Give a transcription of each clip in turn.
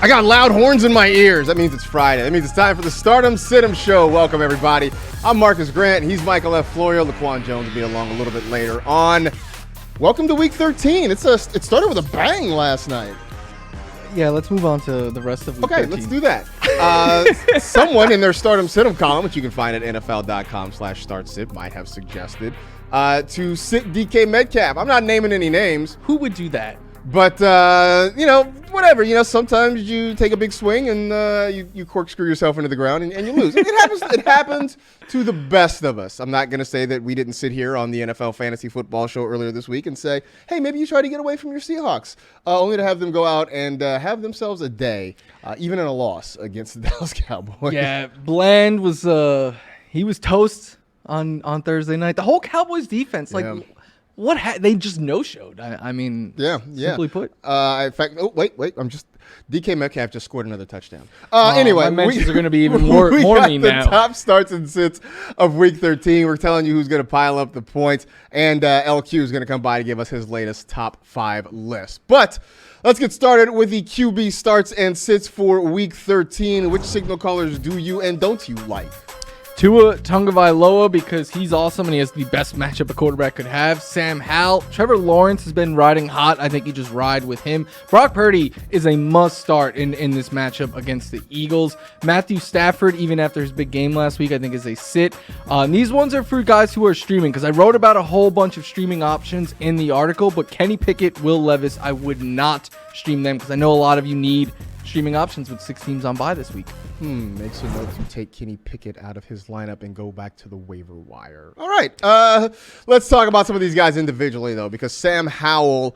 I got loud horns in my ears. That means it's Friday. That means it's time for the Stardom Sit-em Show. Welcome, everybody. I'm Marcus Grant. He's Michael F. Florio. Laquan Jones will be along a little bit later on. Welcome to Week 13. It started with a bang last night. Yeah, let's move on to the rest of Week 13. Okay, let's do that. Someone in their Stardom Sit-em column, which you can find at NFL.com/startsit, might have suggested to sit DK Metcalf. I'm not naming any names. Who would do that? But, whatever. Sometimes you take a big swing and you corkscrew yourself into the ground and you lose. It happens to the best of us. I'm not going to say that we didn't sit here on the NFL Fantasy Football Show earlier this week and say, hey, maybe you try to get away from your Seahawks, only to have them go out and have themselves a day, even in a loss against the Dallas Cowboys. Yeah, Bland was he was toast on Thursday night. The whole Cowboys defense, they just no-showed. I mean, simply put. In fact, wait. DK Metcalf just scored another touchdown. Anyway, my mentions are going to be even more mean now. The top starts and sits of Week 13. We're telling you who's going to pile up the points, and LQ is going to come by to give us his latest top 5 list. But let's get started with the QB starts and sits for Week 13. Which signal callers do you and don't you like? Tua Tagovailoa, because he's awesome and he has the best matchup a quarterback could have. Sam Howell. Trevor Lawrence has been riding hot. I think you just ride with him. Brock Purdy is a must start in this matchup against the Eagles. Matthew Stafford, even after his big game last week, I think is a sit. These ones are for guys who are streaming, because I wrote about a whole bunch of streaming options in the article, but Kenny Pickett, Will Levis, I would not stream them because I know a lot of you need streaming options with 6 teams on bye this week. Makes a note to take Kenny Pickett out of his lineup and go back to the waiver wire. All right, let's talk about some of these guys individually, though, because Sam Howell,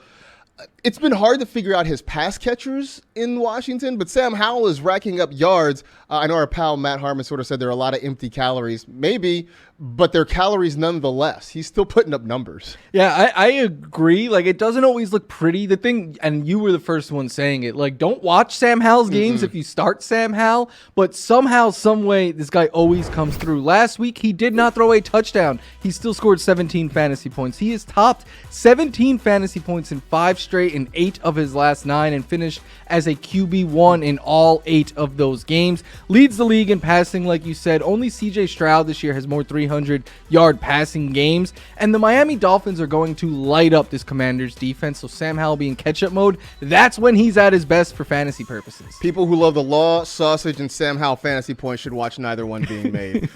it's been hard to figure out his pass catchers in Washington, but Sam Howell is racking up yards. I know our pal Matt Harmon sort of said there are a lot of empty calories. Maybe, but they're calories nonetheless. He's still putting up numbers. Yeah, I agree. It doesn't always look pretty. The thing, and you were the first one saying it, don't watch Sam Howell's games if you start Sam Howell, but somehow, some way, this guy always comes through. Last week, he did not throw a touchdown. He still scored 17 fantasy points. He has topped 17 fantasy points in 5 straight in 8 of his last 9 and finished as a QB1 in all 8 of those games. Leads the league in passing, like you said. Only CJ Stroud this year has more 300-yard passing games. And the Miami Dolphins are going to light up this Commanders defense. So Sam Howell being catch-up mode, that's when he's at his best for fantasy purposes. People who love the law, sausage, and Sam Howell fantasy points should watch neither one being made.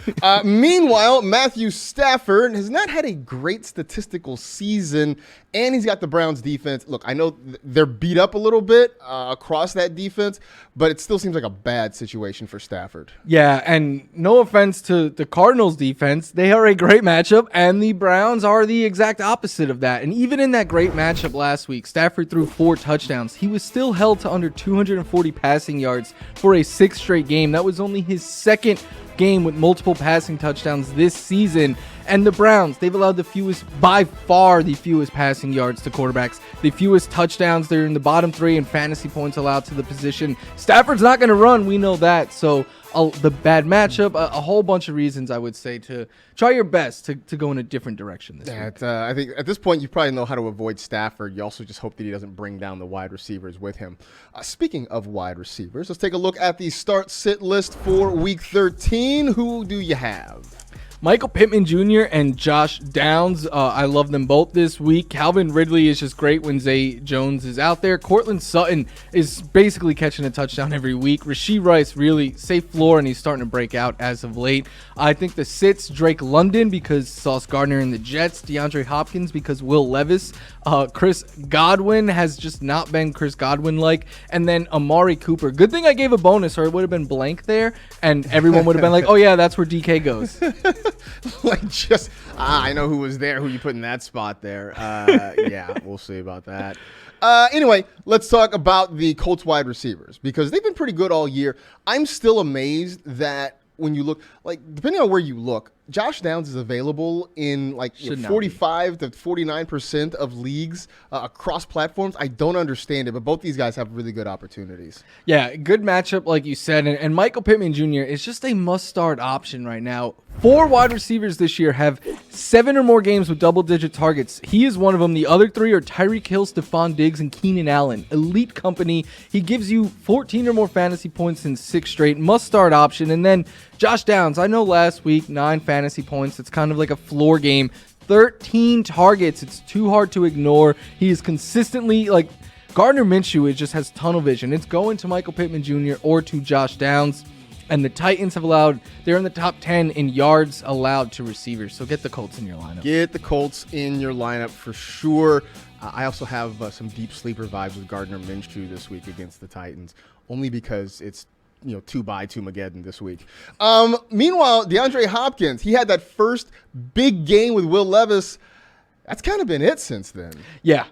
Meanwhile, Matthew Stafford has not had a great statistical season, and he's got the Browns defense. Look, I know they're beat up a little bit across that defense, but it still seems like a bad situation for Stafford. Yeah, and no offense to the Cardinals defense, they are a great matchup, and the Browns are the exact opposite of that. And even in that great matchup last week, Stafford threw 4 touchdowns. He was still held to under 240 passing yards for a 6th straight game. That was only his 2nd game with multiple passing touchdowns this season. And the Browns, they've allowed by far the fewest passing yards to quarterbacks, the fewest touchdowns. They're in the bottom 3 in fantasy points allowed to the position. Stafford's not going to run, we know that. So the bad matchup, a whole bunch of reasons, I would say, to try your best to go in a different direction this week. I think at this point you probably know how to avoid Stafford. You also just hope that he doesn't bring down the wide receivers with him. Speaking of wide receivers, let's take a look at the start-sit list for Week 13. Who do you have? Michael Pittman Jr. and Josh Downs, I love them both this week. Calvin Ridley is just great when Zay Jones is out there. Cortland Sutton is basically catching a touchdown every week. Rashee Rice, really safe floor, and he's starting to break out as of late. I think the sits, Drake London because Sauce Gardner and the Jets. DeAndre Hopkins because Will Levis. Chris Godwin has just not been Chris Godwin-like. And then Amari Cooper. Good thing I gave a bonus or it would have been blank there, and everyone would have been like, oh yeah, that's where DK goes. I know who was there, who you put in that spot there. Yeah, we'll see about that. Anyway, let's talk about the Colts wide receivers because they've been pretty good all year. I'm still amazed that when you look, depending on where you look, Josh Downs is available in 45 to 49% of leagues across platforms. I don't understand it, but both these guys have really good opportunities. Yeah, good matchup, like you said. And Michael Pittman Jr. is just a must-start option right now. 4 wide receivers this year have 7 or more games with double-digit targets. He is one of them. The other 3 are Tyreek Hill, Stephon Diggs, and Keenan Allen. Elite company. He gives you 14 or more fantasy points in 6 straight. Must-start option. And then Josh Downs. I know last week, 9 fantasy points. It's kind of like a floor game. 13 targets. It's too hard to ignore. He is consistently, like, Gardner Minshew just has tunnel vision. It's going to Michael Pittman Jr. or to Josh Downs. And the Titans they're in the top 10 in yards allowed to receivers. So get the Colts in your lineup. Get the Colts in your lineup for sure. I also have some deep sleeper vibes with Gardner Minshew this week against the Titans, only because it's 2x2 this week. Meanwhile, DeAndre Hopkins, he had that first big game with Will Levis. That's kind of been it since then. Yeah.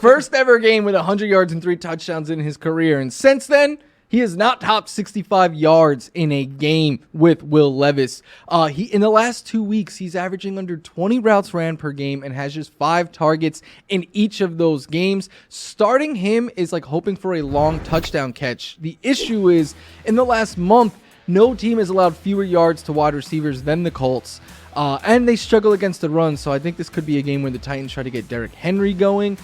First ever game with 100 yards and 3 touchdowns in his career. And since then, he has not topped 65 yards in a game with Will Levis. In the last 2 weeks, he's averaging under 20 routes ran per game and has just 5 targets in each of those games. Starting him is like hoping for a long touchdown catch. The issue is, in the last month, no team has allowed fewer yards to wide receivers than the Colts. And they struggle against the run, so I think this could be a game where the Titans try to get Derrick Henry going.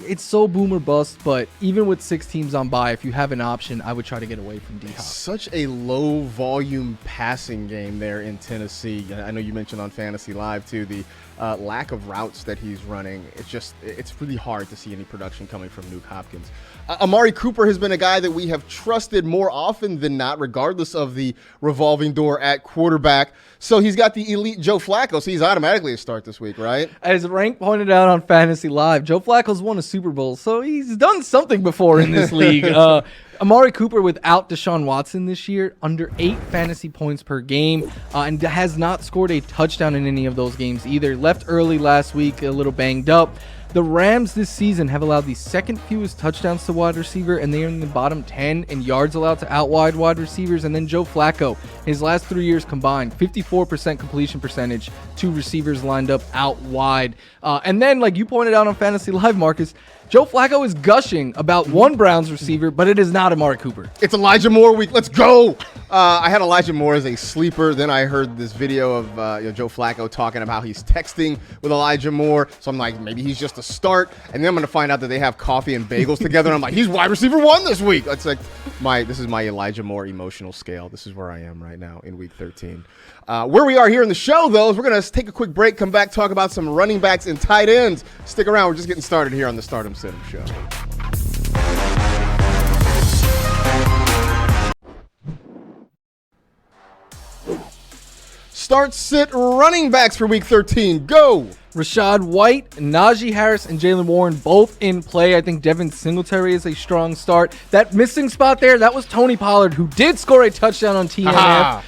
It's so boom or bust, but even with 6 teams on bye, if you have an option, I would try to get away from D-Hop. Such a low volume passing game there in Tennessee. I know you mentioned on Fantasy Live too the lack of routes that he's running. It's really hard to see any production coming from Nuke Hopkins. Amari Cooper has been a guy that we have trusted more often than not, regardless of the revolving door at quarterback. So he's got the elite Joe Flacco, so he's automatically a start this week, right? As Rank pointed out on Fantasy Live, Joe Flacco's won a Super Bowl, so he's done something before in this league. Amari Cooper without Deshaun Watson this year, under 8 fantasy points per game, and has not scored a touchdown in any of those games either. Left early last week, a little banged up. The Rams this season have allowed the second fewest touchdowns to wide receiver, and they are in the bottom 10 in yards allowed to out wide receivers. And then Joe Flacco, his last 3 years combined, 54% completion percentage, 2 receivers lined up out wide. And then, like you pointed out on Fantasy Live, Marcus, Joe Flacco is gushing about one Browns receiver, but it is not Amari Cooper. It's Elijah Moore week. Let's go. I had Elijah Moore as a sleeper. Then I heard this video of Joe Flacco talking about how he's texting with Elijah Moore. So I'm like, maybe he's just a start. And then I'm going to find out that they have coffee and bagels together. And I'm like, he's wide receiver 1 this week. That's like this is my Elijah Moore emotional scale. This is where I am right now in week 13. Where we are here in the show, though, is we're going to take a quick break, come back, talk about some running backs and tight ends. Stick around. We're just getting started here on the Stardom Sit 'em Show. Start, sit, running backs for week 13. Go! Rachaad White, Najee Harris, and Jaylen Warren both in play. I think Devin Singletary is a strong start. That missing spot there, that was Tony Pollard, who did score a touchdown on TNF.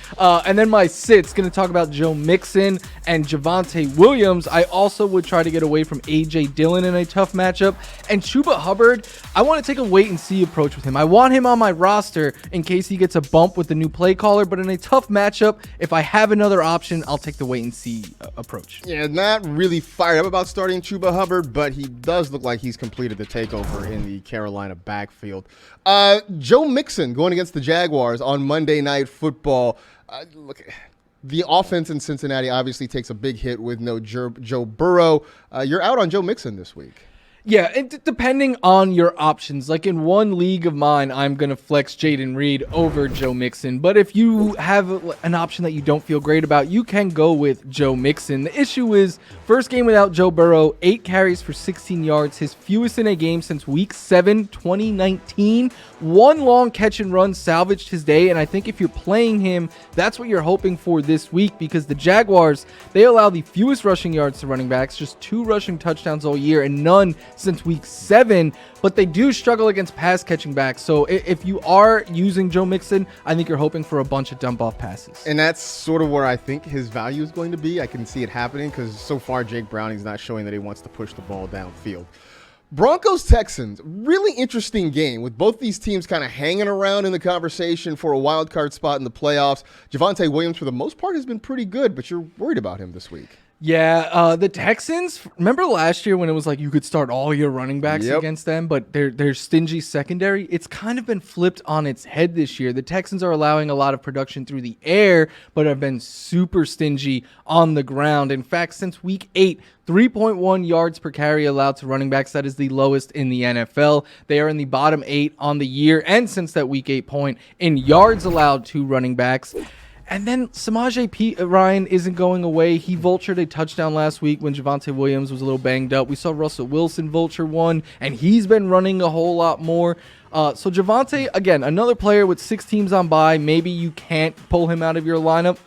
And then my sit's going to talk about Joe Mixon and Javonte Williams. I also would try to get away from A.J. Dillon in a tough matchup. And Chuba Hubbard, I want to take a wait-and-see approach with him. I want him on my roster in case he gets a bump with the new play caller. But in a tough matchup, if I have another option, I'll take the wait-and-see approach. Yeah, not really fired up about starting Chuba Hubbard, but he does look like he's completed the takeover in the Carolina backfield. Joe Mixon going against the Jaguars on Monday Night Football. Look, the offense in Cincinnati obviously takes a big hit with no Joe Burrow. You're out on Joe Mixon this week. Yeah, depending on your options. Like in one league of mine, I'm going to flex Jaden Reed over Joe Mixon. But if you have an option that you don't feel great about, you can go with Joe Mixon. The issue is, first game without Joe Burrow, 8 carries for 16 yards, his fewest in a game since week 7, 2019. 1 long catch and run salvaged his day, and I think if you're playing him, that's what you're hoping for this week, because the Jaguars, they allow the fewest rushing yards to running backs, just 2 rushing touchdowns all year, and none since week 7, but they do struggle against pass catching backs. So if you are using Joe Mixon, I think you're hoping for a bunch of dump off passes. And that's sort of where I think his value is going to be. I can see it happening because so far Jake Browning's not showing that he wants to push the ball downfield. Broncos-Texans, really interesting game with both these teams kind of hanging around in the conversation for a wild card spot in the playoffs. Javonte Williams, for the most part, has been pretty good, but you're worried about him this week. Yeah, the Texans, remember last year when it was like you could start all your running backs Yep. against them, but they're stingy secondary? It's kind of been flipped on its head this year. The Texans are allowing a lot of production through the air, but have been super stingy on the ground. In fact, since week 8, 3.1 yards per carry allowed to running backs. That is the lowest in the NFL. They are in the bottom 8 on the year, and since that week 8 point, in yards allowed to running backs. And then Ryan isn't going away. He vultured a touchdown last week when Javonte Williams was a little banged up. We saw Russell Wilson vulture one, and he's been running a whole lot more. So Javonte, again, another player with 6 teams on bye. Maybe you can't pull him out of your lineup.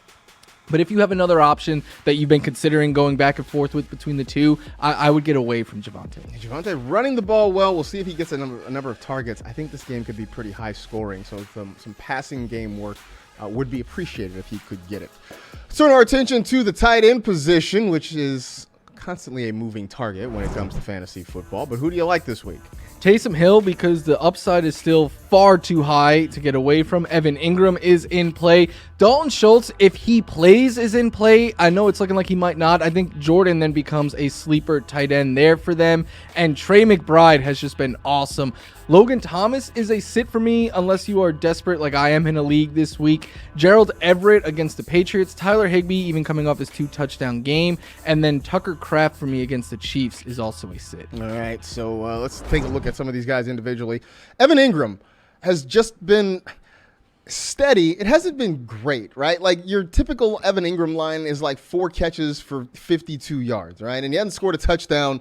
But if you have another option that you've been considering going back and forth with between the two, I would get away from Javonte. Javonte running the ball well. We'll see if he gets a number of targets. I think this game could be pretty high scoring, so some passing game work would be appreciated if he could get it. Let's turn our attention to the tight end position, which is constantly a moving target when it comes to fantasy football. But who do you like this week? Taysom Hill, because the upside is still far too high to get away from. Evan Ingram is in play. Dalton Schultz, if he plays, is in play. I know it's looking like he might not. I think Jordan then becomes a sleeper tight end there for them. And Trey McBride has just been awesome. Logan Thomas is a sit for me unless you are desperate like I am in a league this week. Gerald Everett against the Patriots. Tyler Higbee even coming off his 2-touchdown game. And then Tucker Kraft for me against the Chiefs is also a sit. All right, so let's take a look at some of these guys individually. Evan Ingram has just been steady. It hasn't been great, right? Like your typical Evan Ingram line is like 4 catches for 52 yards, right? And he hasn't scored a touchdown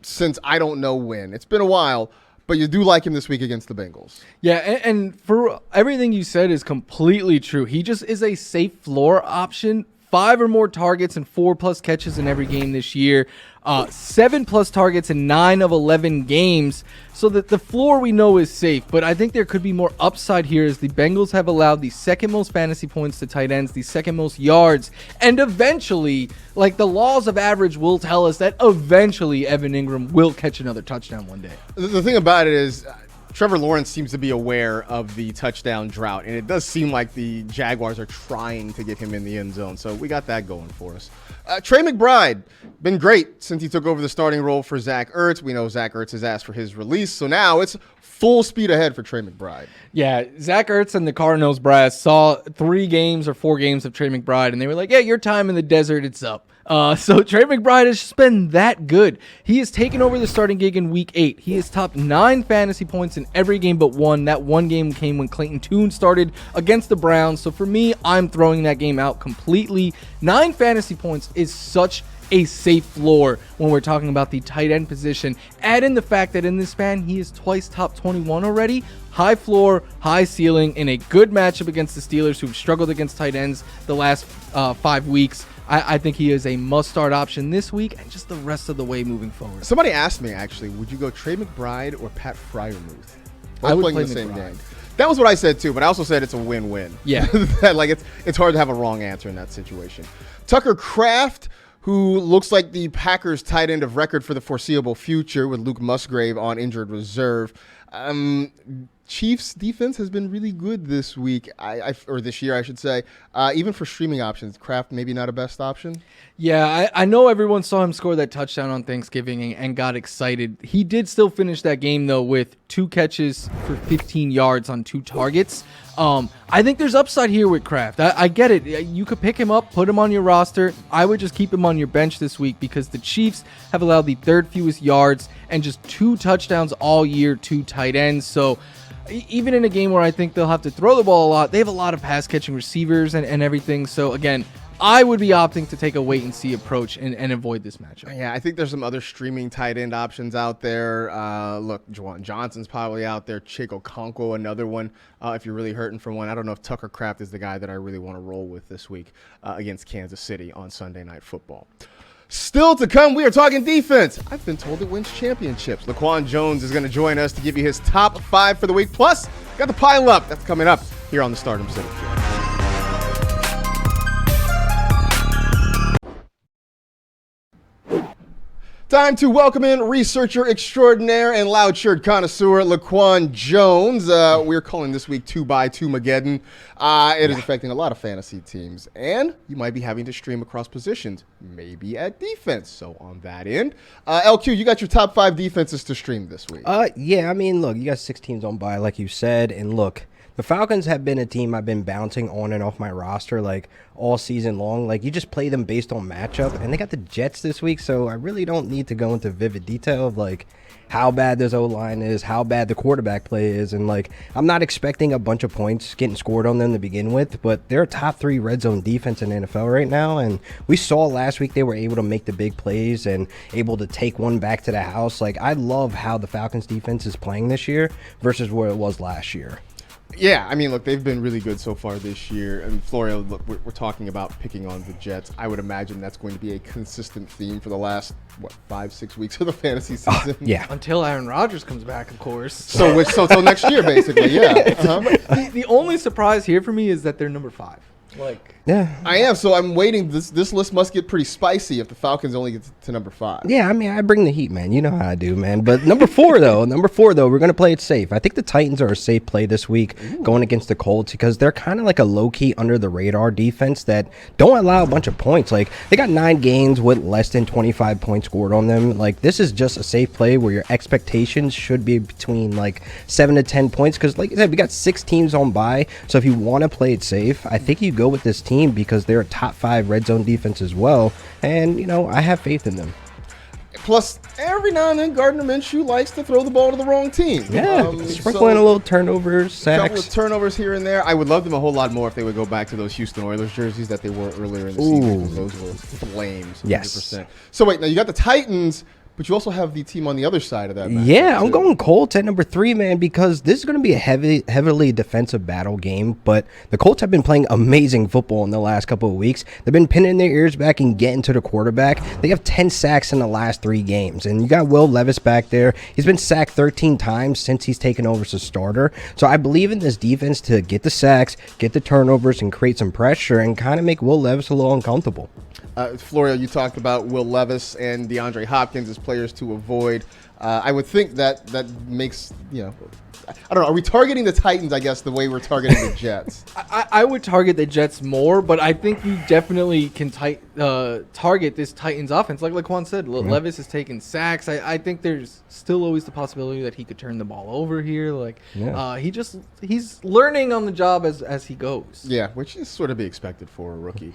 since I don't know when. It's been a while, but you do like him this week against the Bengals. Yeah, and for everything you said is completely true. He just is a safe floor option. 5 or more targets and 4+ catches in every game this year. 7+ targets in 9 of 11 games. So that the floor we know is safe, but I think there could be more upside here as the Bengals have allowed the second most fantasy points to tight ends, the second most yards, and eventually, like the laws of average will tell us that eventually Evan Ingram will catch another touchdown one day. The thing about it is Trevor Lawrence seems to be aware of the touchdown drought, and it does seem like the Jaguars are trying to get him in the end zone. So we got that going for us. Trey McBride, been great since he took over the starting role for Zach Ertz. We know Zach Ertz has asked for his release, so now it's full speed ahead for Trey McBride. Yeah, Zach Ertz and the Cardinals brass saw 3 games or 4 games of Trey McBride, and they were like, yeah, your time in the desert, it's up. So Trey McBride has just been that good. He has taken over the starting gig in week 8. He has topped 9 fantasy points in every game but one. That one game came when Clayton Tune started against the Browns. So for me, I'm throwing that game out completely. 9 fantasy points is such a safe floor when we're talking about the tight end position. Add in the fact that in this span, he is twice top 21 already. High floor, high ceiling, in a good matchup against the Steelers, who've struggled against tight ends the last 5 weeks. I think he is a must-start option this week and just the rest of the way moving forward. Somebody asked me, actually, would you go Trey McBride or Pat Freiermuth? I would playing play the same McBride. game. That was what I said, too, but I also said it's a win-win. Yeah. Like, it's hard to have a wrong answer in that situation. Tucker Kraft, who looks like the Packers tight end of record for the foreseeable future with Luke Musgrave on injured reserve. Chiefs defense has been really good this week, or this year, I should say. Even for streaming options, Kraft maybe not a best option. Yeah, I know everyone saw him score that touchdown on Thanksgiving and got excited. He did still finish that game, though, with 2 catches for 15 yards on 2 targets. I think there's upside here with Kraft. I get it. You could pick him up, put him on your roster. I would just keep him on your bench this week because the Chiefs have allowed the 3rd fewest yards and just 2 touchdowns all year to tight ends. So even in a game where I think they'll have to throw the ball a lot, they have a lot of pass-catching receivers and everything. So, again, I would be opting to take a wait-and-see approach and avoid this matchup. Yeah, I think there's some other streaming tight end options out there. Look, Juwan Johnson's probably out there. Chig Okonkwo, another one, if you're really hurting for one. I don't know if Tucker Kraft is the guy that I really want to roll with this week against Kansas City on Sunday Night Football. Still to come, we are talking defense. I've been told it wins championships. Laquan Jones is going to join us to give you his top 5 for the week. Plus, got the Pileup. That's coming up here on the Stardom City Show. Time to welcome in researcher extraordinaire and loud shirt connoisseur Laquan Jones. We're calling this week 2x2 Mageddon. It is affecting a lot of fantasy teams, and you might be having to stream across positions, maybe at defense. So on that end, LQ, you got your top 5 defenses to stream this week. Yeah, I mean, look, you got 6 teams on bye, like you said, and look, the Falcons have been a team I've been bouncing on and off my roster like all season long. Like, you just play them based on matchup, and they got the Jets this week, so I really don't need to go into vivid detail of like how bad this O-line is, how bad the quarterback play is, and like I'm not expecting a bunch of points getting scored on them to begin with, but they're a top 3 red zone defense in the NFL right now, and we saw last week they were able to make the big plays and able to take one back to the house. Like, I love how the Falcons defense is playing this year versus where it was last year. Yeah, I mean, look, they've been really good so far this year. And Florio, look, we're talking about picking on the Jets. I would imagine that's going to be a consistent theme for the last, 5-6 weeks of the fantasy season. Yeah. Until Aaron Rodgers comes back, of course. So next year, basically, yeah. Uh-huh. The only surprise here for me is that they're number 5. Like, Yeah. I am, so I'm waiting. This list must get pretty spicy if the Falcons only get to number 5. Yeah, I mean, I bring the heat, man. You know how I do, man. But number 4, though, we're going to play it safe. I think the Titans are a safe play this week going against the Colts because they're kind of like a low-key, under-the-radar defense that don't allow a bunch of points. Like, they got 9 games with less than 25 points scored on them. Like, this is just a safe play where your expectations should be between, like, 7 to 10 points because, like I said, we got 6 teams on bye. So if you want to play it safe, I think you go with this team because they're a top 5 red zone defense as well, and you know, I have faith in them. Plus, every now and then, Gardner Minshew likes to throw the ball to the wrong team. Yeah, sprinkling a little turnovers, a couple sacks. of turnovers here and there. I would love them a whole lot more if they would go back to those Houston Oilers jerseys that they wore earlier in the season. 'Cause those were flames. 100%. Yes. So wait, now you got the Titans, but you also have the team on the other side of that matchup, Yeah, I'm too. going Colts at number 3, man, because this is going to be a heavily defensive battle game. But the Colts have been playing amazing football in the last couple of weeks. They've been pinning their ears back and getting to the quarterback. They have 10 sacks in the last 3 games. And you got Will Levis back there. He's been sacked 13 times since he's taken over as a starter. So I believe in this defense to get the sacks, get the turnovers, and create some pressure and kind of make Will Levis a little uncomfortable. Florio, you talked about Will Levis and DeAndre Hopkins as players to avoid. I would think that makes, I don't know. Are we targeting the Titans, I guess, the way we're targeting the Jets? I would target the Jets more, but I think you definitely can target this Titans offense. Like Laquan said, Levis is taking sacks. I think there's still always the possibility that he could turn the ball over here. Like, he's learning on the job as he goes. Yeah, which is sort of be expected for a rookie.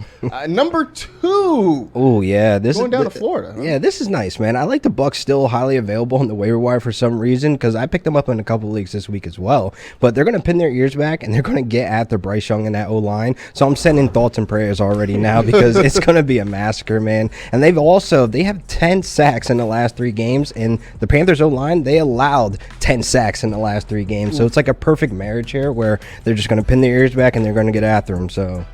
Number 2. Oh, yeah. Going down to Florida. Huh? Yeah, this is nice, man. I like the Bucs still highly available on the waiver wire for some reason because I picked them up in a couple leagues this week as well. But they're going to pin their ears back and they're going to get after Bryce Young and that O-line. So I'm sending thoughts and prayers already now because it's going to be a massacre, man. And they have 10 sacks in the last 3 games. And the Panthers O-line, they allowed 10 sacks in the last 3 games. So it's like a perfect marriage here where they're just going to pin their ears back and they're going to get after him. So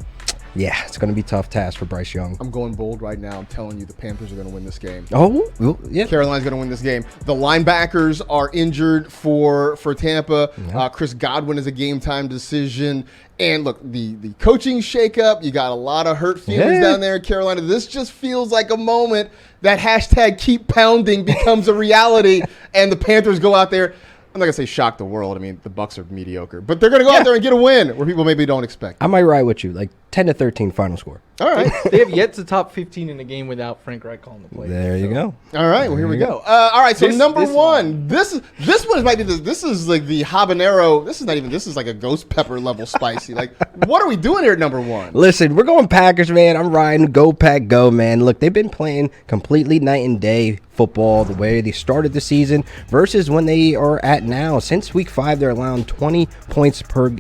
yeah, it's going to be a tough task for Bryce Young. I'm going bold right now. I'm telling you the Panthers are going to win this game. Oh, yeah. Carolina's going to win this game. The linebackers are injured for Tampa. Yeah. Chris Godwin is a game-time decision. And look, the coaching shakeup, you got a lot of hurt feelings down there in Carolina. This just feels like a moment that hashtag keep pounding becomes a reality, and the Panthers go out there. I'm not going to say shock the world. I mean, the Bucs are mediocre. But they're going to go out there and get a win where people maybe don't expect. I might ride with you, like 10-13 final score. All right. They have yet to top 15 in a game without Frank Reich calling the play. There you go. All right. Well, here we go. All right. So number this one, this one might be this is like the habanero. This is like a ghost pepper level spicy. Like, what are we doing here at number 1? Listen, we're going Packers, man. I'm riding. Go Pack, go, man. Look, they've been playing completely night and day football the way they started the season versus when they are at now. Since week 5, they're allowing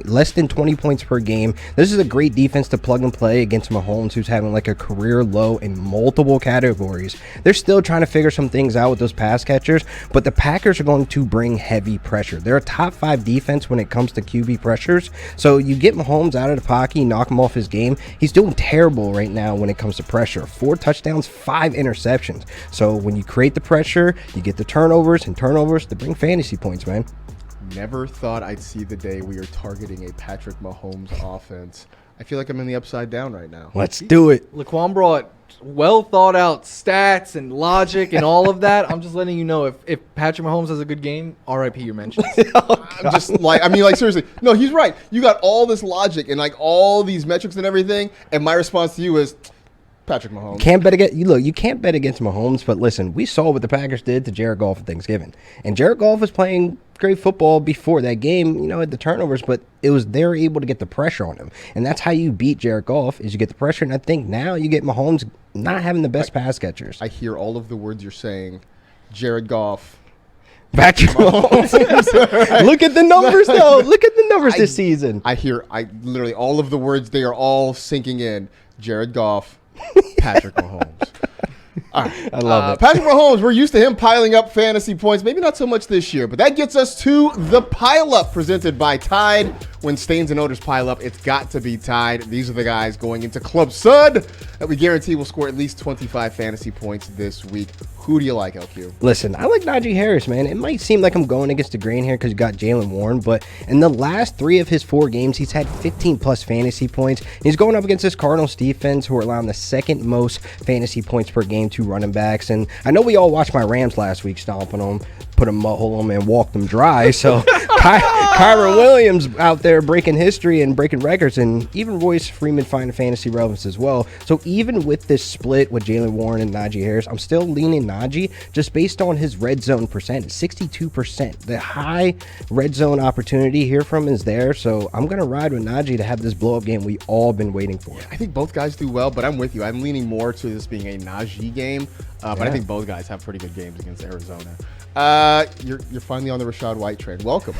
less than 20 points per game. This is a great defense to plug and play against Mahomes, who's having like a career low in multiple categories. They're still trying to figure some things out with those pass catchers, but the Packers are going to bring heavy pressure. They're a top 5 defense when it comes to QB pressures. So you get Mahomes out of the pocket, you knock him off his game. He's doing terrible right now when it comes to pressure. 4 touchdowns, 5 interceptions. So when you create the pressure, you get the turnovers to bring fantasy points, man. Never thought I'd see the day we are targeting a Patrick Mahomes offense. I feel like I'm in the upside down right now. Let's do it. Laquan brought well thought out stats and logic and all of that. I'm just letting you know if Patrick Mahomes has a good game, RIP your mentions. I'm just like, seriously. No, he's right. You got all this logic and like all these metrics and everything, and my response to you is Patrick Mahomes. Can't bet against you can't bet against Mahomes, but listen, we saw what the Packers did to Jared Goff at Thanksgiving. And Jared Goff was playing great football before that game, at the turnovers, but they were able to get the pressure on him. And that's how you beat Jared Goff, is you get the pressure. And I think now you get Mahomes not having the best pass catchers. I hear all of the words you're saying. Jared Goff. Patrick Mahomes. Right. Look at the numbers, though. Look at the numbers this season. I literally all of the words, they are all sinking in. Jared Goff. Patrick Mahomes. All right. I love it. Patrick Mahomes, we're used to him piling up fantasy points. Maybe not so much this year, but that gets us to the Pileup presented by Tide. When stains and odors pile up, it's got to be Tide. These are the guys going into Club Sud that we guarantee will score at least 25 fantasy points this week. Who do you like, LQ? Listen, I like Najee Harris, man. It might seem like I'm going against the grain here because you got Jalen Warren, but in the last 3 of his 4 games, he's had 15-plus fantasy points. He's going up against this Cardinals defense, who are allowing the second most fantasy points per game to running backs. And I know we all watched my Rams last week, stomping them, put them, hold them, and walk them dry. So Kyron Williams out there breaking history and breaking records, and even Royce Freeman finding fantasy relevance as well. So even with this split with Jalen Warren and Najee Harris, I'm still leaning Najee just based on his red zone percentage, 62%. The high red zone opportunity here from is there, so I'm going to ride with Najee to have this blow-up game we all been waiting for. I think both guys do well, but I'm with you. I'm leaning more to this being a Najee game, but I think both guys have pretty good games against Arizona. You're finally on the Rachaad White train. Welcome.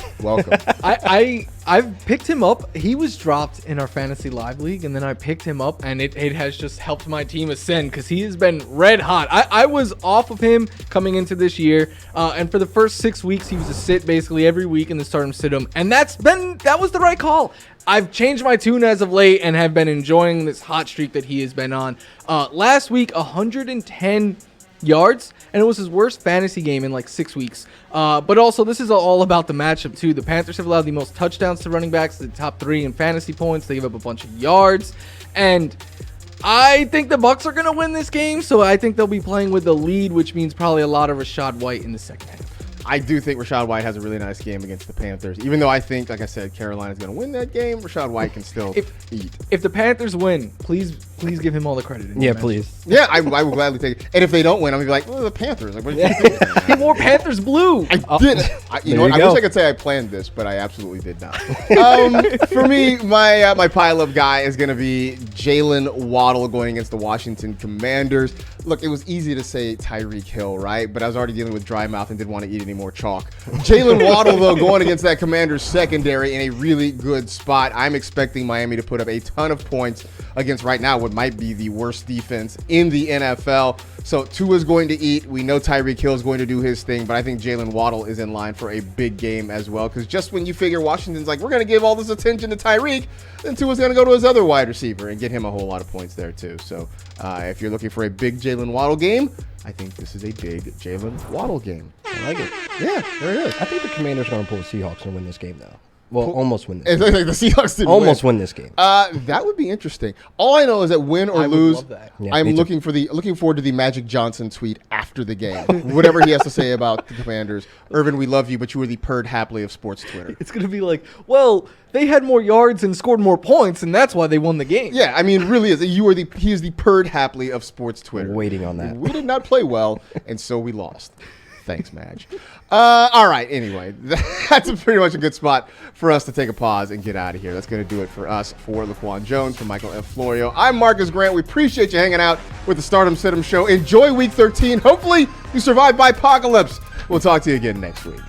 I've picked him up. He was dropped in our fantasy live league, and then I picked him up, and it has just helped my team ascend because he has been red hot. I was off of him coming into this year, and for the first 6 weeks he was a sit basically every week, and then start him, sit him, and that was the right call. I've changed my tune as of late and have been enjoying this hot streak that he has been on. Last week, 110 yards, and it was his worst fantasy game in like 6 weeks. But also, this is all about the matchup too. The Panthers have allowed the most touchdowns to running backs, the top 3 in fantasy points. They give up a bunch of yards, and I think the Bucs are going to win this game, so I think they'll be playing with the lead, which means probably a lot of Rachaad White in the second half. I do think Rachaad White has a really nice game against the Panthers. Even though I think, like I said, Carolina's going to win that game, Rachaad White can still eat. If the Panthers win, please give him all the credit. Yeah, please. Yeah, I will gladly take it. And if they don't win, I'm going to be like, well, the Panthers. Like, what are you doing? He wore Panthers blue. I did. You know what? I wish I could say I planned this, but I absolutely did not. For me, my pile-up guy is going to be Jalen Waddle going against the Washington Commanders. Look, it was easy to say Tyreek Hill, right? But I was already dealing with dry mouth and didn't want to eat any more chalk. Jalen Waddle, though, going against that Commanders secondary in a really good spot. I'm expecting Miami to put up a ton of points against right now what might be the worst defense in the NFL. So Tua's going to eat. We know Tyreek Hill is going to do his thing, but I think Jalen Waddle is in line for a big game as well. Because just when you figure Washington's like, we're going to give all this attention to Tyreek, then Tua's going to go to his other wide receiver and get him a whole lot of points there too. So if you're looking for a big Jalen Waddle game, I think this is a big Jalen Waddle game. I like it. Yeah, there it is. I think the Commanders are going to pull the Seahawks and win this game, though. Well, almost win this game. Like the Seahawks didn't almost win this game. That would be interesting. All I know is that win or lose, love that. Yeah, I'm looking forward to the Magic Johnson tweet after the game. Whatever he has to say about the Commanders. Irvin, we love you, but you were the purred happily of sports Twitter. It's going to be like, well, they had more yards and scored more points, and that's why they won the game. Yeah, I mean, it really is. He is the purred happily of sports Twitter. Waiting on that. We did not play well, and so we lost. Thanks, Madge. All right, anyway, that's pretty much a good spot for us to take a pause and get out of here. That's going to do it for us. For Laquan Jones, for Michael F. Florio, I'm Marcus Grant. We appreciate you hanging out with the Stardom Situm Show. Enjoy Week 13. Hopefully, you survive Bipocalypse. We'll talk to you again next week.